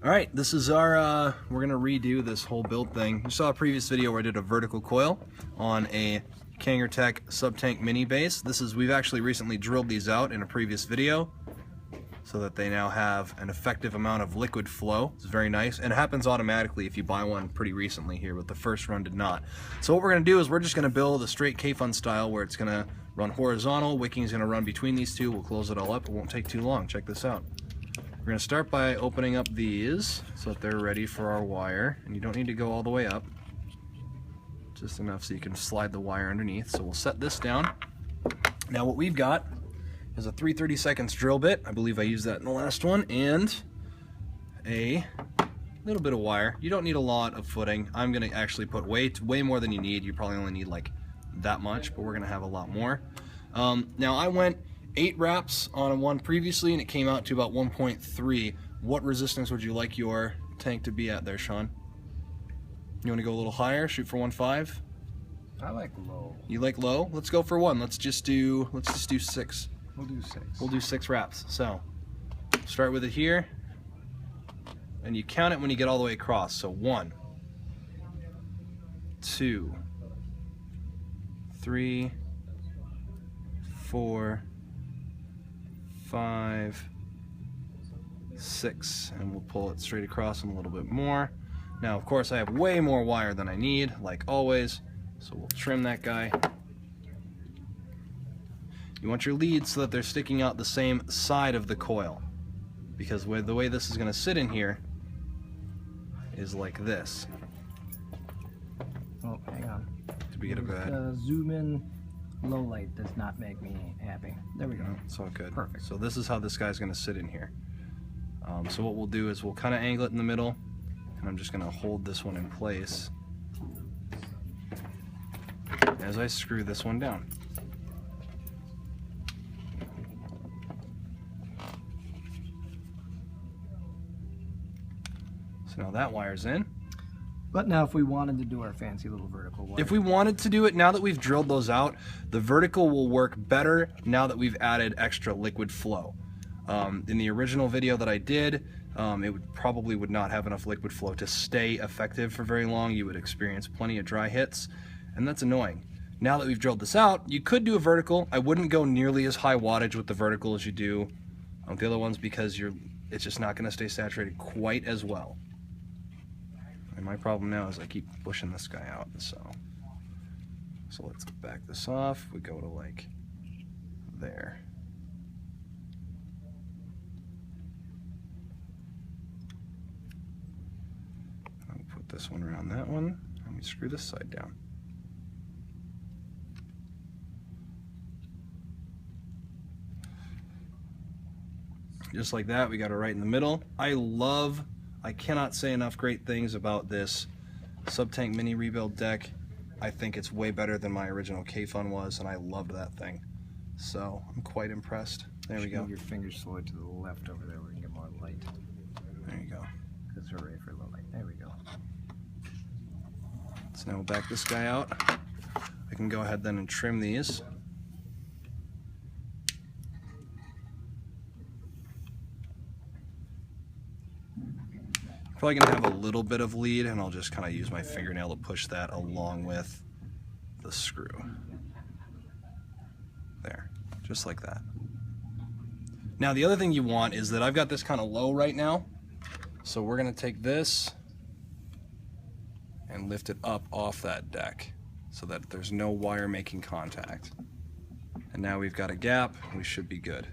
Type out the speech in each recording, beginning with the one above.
All right, this is our, we're gonna redo this whole build thing. You saw a previous video where I did a vertical coil on a Kangertech subtank mini base. We've actually recently drilled these out in a previous video so that they now have an effective amount of liquid flow. It's very nice, and it happens automatically if you buy one pretty recently here, but the first run did not. So what we're gonna do is we're just gonna build a straight K-Fun style where it's gonna run horizontal, wicking's gonna run between these two, we'll close it all up, it won't take too long. Check this out. We're going to start by opening up these so that they're ready for our wire, and you don't need to go all the way up, just enough so you can slide the wire underneath. So we'll set this down. Now what we've got is a 3/32 drill bit. I believe I used that in the last one, and a little bit of wire. You don't need a lot of footing. I'm going to actually put way more than you need. You probably only need like that much, but we're going to have a lot more. Now I went 8 wraps on one previously, and it came out to about 1.3. What resistance would you like your tank to be at there, Sean? You want to go a little higher? Shoot for 1.5? I like low. You like low? Let's go for 1. Let's just do 6. We'll do 6. We'll do 6 wraps. So start with it here, and you count it when you get all the way across. So 1, 2, 3, 4, 5, 6, and we'll pull it straight across and a little bit more. Now, of course, I have way more wire than I need, like always, so we'll trim that guy. You want your leads so that they're sticking out the same side of the coil, because the way this is going to sit in here is like this. Oh, hang on. Did we get a bad? Zoom in. Low light does not make me happy. There we go. It's all good. Perfect. So this is how this guy's going to sit in here. So what we'll do is we'll kind of angle it in the middle, and I'm just going to hold this one in place as I screw this one down. So now that wire's in. But now if we wanted to do our fancy little vertical wire. If we wanted to do it, now that we've drilled those out, the vertical will work better now that we've added extra liquid flow. In the original video that I did, it probably would not have enough liquid flow to stay effective for very long. You would experience plenty of dry hits, and that's annoying. Now that we've drilled this out, you could do a vertical. I wouldn't go nearly as high wattage with the vertical as you do the other ones, because it's just not going to stay saturated quite as well. And my problem now is I keep pushing this guy out, so let's back this off. We go to like there. I'll put this one around that one, and we screw this side down. Just like that, we got it right in the middle. I cannot say enough great things about this subtank mini rebuild deck. I think it's way better than my original K-Fun was, and I loved that thing. So I'm quite impressed. There we go. Move your fingers slowly to the left over there where we can get more light. There you go. Because we're ready for low light. There we go. So now we'll back this guy out. I can go ahead then and trim these. Probably gonna have a little bit of lead, and I'll just kind of use my fingernail to push that along with the screw. There, just like that. Now the other thing you want is that I've got this kind of low right now, so we're gonna take this and lift it up off that deck so that there's no wire making contact. And now we've got a gap, we should be good.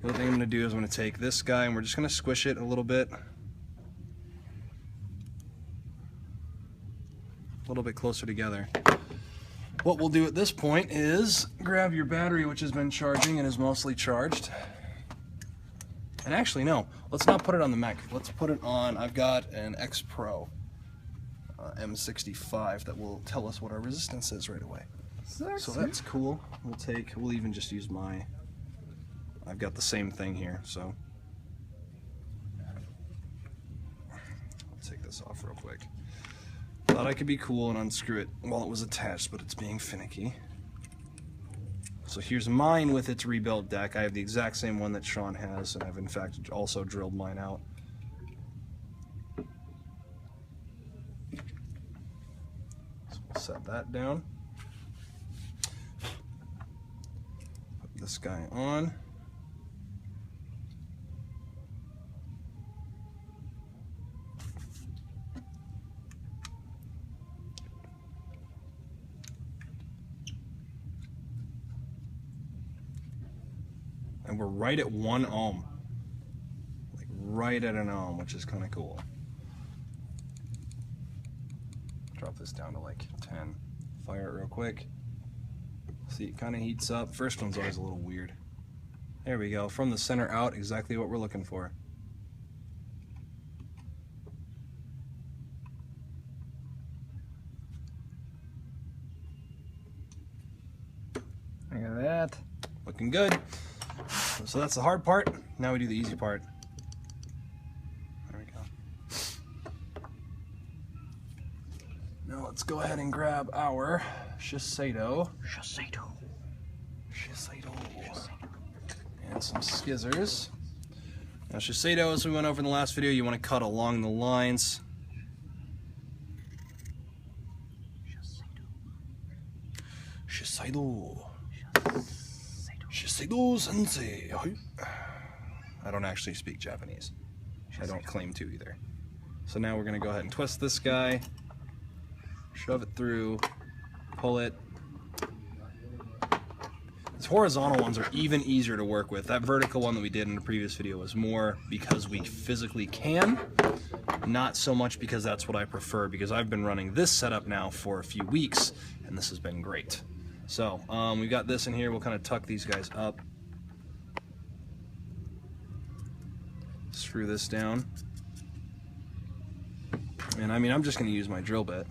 The other thing I'm going to do is I'm going to take this guy and we're just going to squish it a little bit. A little bit closer together. What we'll do at this point is grab your battery, which has been charging and is mostly charged. And actually, no, let's not put it on the mech. Let's put it on, I've got an X Pro M65 that will tell us what our resistance is right away. So that's cool. We'll even just use I've got the same thing here, so I'll take this off real quick. Thought I could be cool and unscrew it while it was attached, but it's being finicky. So here's mine with its rebuilt deck. I have the exact same one that Sean has, and I've in fact also drilled mine out. So we'll set that down. Put this guy on. And we're right at 1 ohm. Like right at an ohm, which is kind of cool. Drop this down to like 10. Fire it real quick. See, it kind of heats up. First one's always a little weird. There we go. From the center out, exactly what we're looking for. Look at that. Looking good. So that's the hard part. Now we do the easy part. There we go. Now let's go ahead and grab our Shiseido. And some skizzers. Now Shiseido, as we went over in the last video, you want to cut along the lines. Shiseido. Shiseido sensei. I don't actually speak Japanese. I don't claim to either. So now we're going to go ahead and twist this guy, shove it through, pull it. These horizontal ones are even easier to work with. That vertical one that we did in the previous video was more because we physically can, not so much because that's what I prefer, because I've been running this setup now for a few weeks and this has been great. So we've got this in here. We'll kind of tuck these guys up. Screw this down. And I mean, I'm just going to use my drill bit,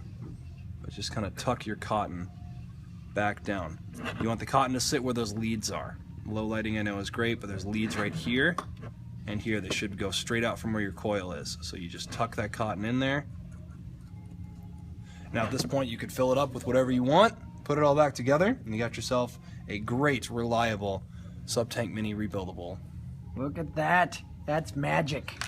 but just kind of tuck your cotton back down. You want the cotton to sit where those leads are. Low lighting I know is great, but there's leads right here and here that should go straight out from where your coil is. So you just tuck that cotton in there. Now at this point you could fill it up with whatever you want, put it all back together, and you got yourself a great, reliable Subtank Mini rebuildable. Look at that. That's magic.